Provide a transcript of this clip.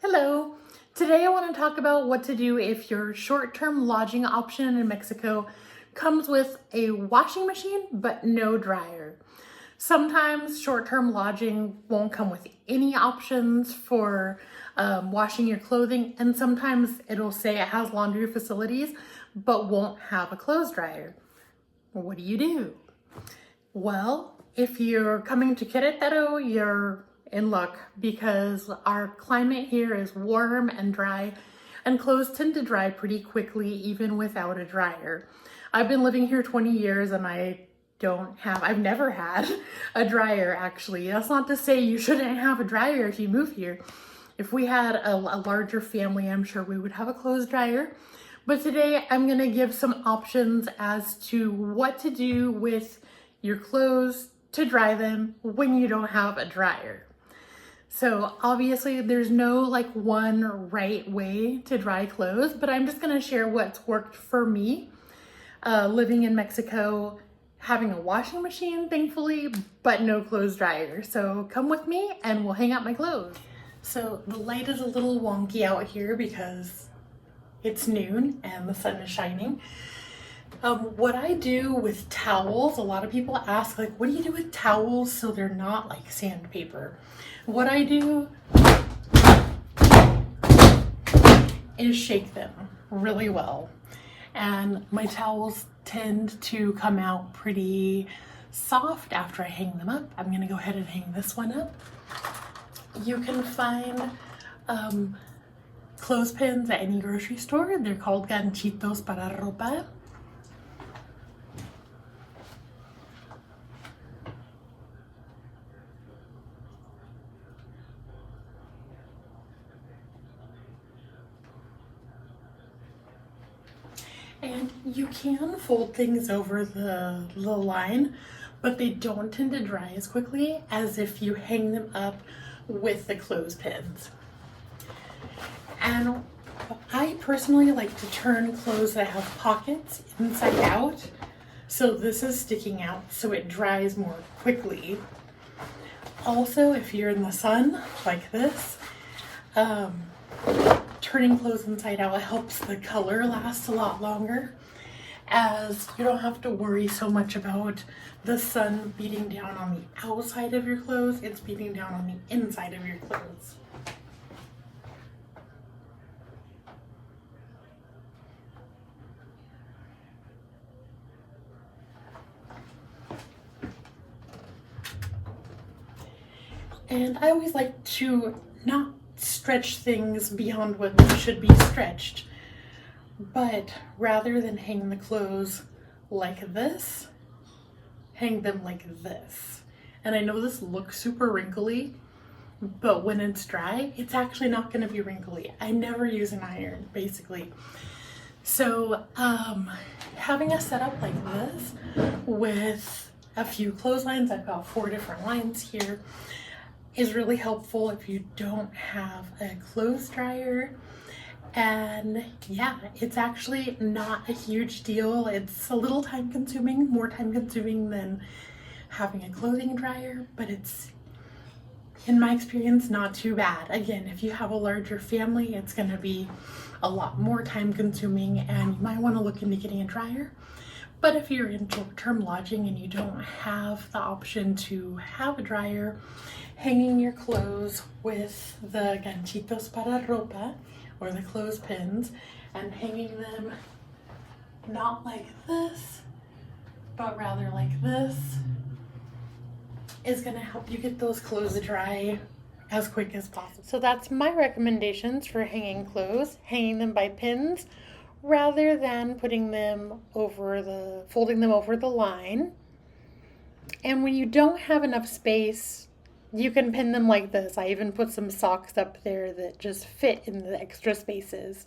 Hello! Today I want to talk about what to do if your short-term lodging option in Mexico comes with a washing machine but no dryer. Sometimes short-term lodging won't come with any options for washing your clothing, and sometimes it'll say it has laundry facilities but won't have a clothes dryer. What do you do? Well, if you're coming to Querétaro, you're in luck because our climate here is warm and dry, and clothes tend to dry pretty quickly even without a dryer. I've been living here 20 years and I've never had a dryer actually. That's not to say you shouldn't have a dryer if you move here. If we had a larger family, I'm sure we would have a clothes dryer. But today I'm gonna give some options as to what to do with your clothes to dry them when you don't have a dryer. So obviously there's no one right way to dry clothes, but I'm just gonna share what's worked for me living in Mexico, having a washing machine, thankfully, but no clothes dryer. So come with me and we'll hang out my clothes. So the light is a little wonky out here because it's noon and the sun is shining. What I do with towels, a lot of people ask, what do you do with towels so they're not like sandpaper? What I do is shake them really well. And my towels tend to come out pretty soft after I hang them up. I'm gonna go ahead and hang this one up. You can find clothespins at any grocery store. They're called ganchitos para ropa. And you can fold things over the line, but they don't tend to dry as quickly as if you hang them up with the clothespins. And I personally like to turn clothes that have pockets inside out. So this is sticking out so it dries more quickly. Also, if you're in the sun like this, turning clothes inside out helps the color last a lot longer, as you don't have to worry so much about the sun beating down on the outside of your clothes. It's beating down on the inside of your clothes. And I always like to not stretch things beyond what should be stretched, but rather than hang the clothes like this, hang them like this. And I know this looks super wrinkly, but when it's dry, it's actually not going to be wrinkly. I never use an iron, basically. So having a setup like this with a few clotheslines, I've got 4 different lines here, is really helpful if you don't have a clothes dryer. And yeah, it's actually not a huge deal. It's a little time consuming, more time consuming than having a clothing dryer, but it's, in my experience, not too bad. Again, if you have a larger family, it's going to be a lot more time consuming and you might want to look into getting a dryer. But if you're in short-term lodging and you don't have the option to have a dryer, hanging your clothes with the ganchitos para ropa, or the clothespins, and hanging them not like this, but rather like this, is going to help you get those clothes dry as quick as possible. So that's my recommendations for hanging clothes, hanging them by pins, rather than putting them folding them over the line. And when you don't have enough space, you can pin them like this. I even put some socks up there that just fit in the extra spaces.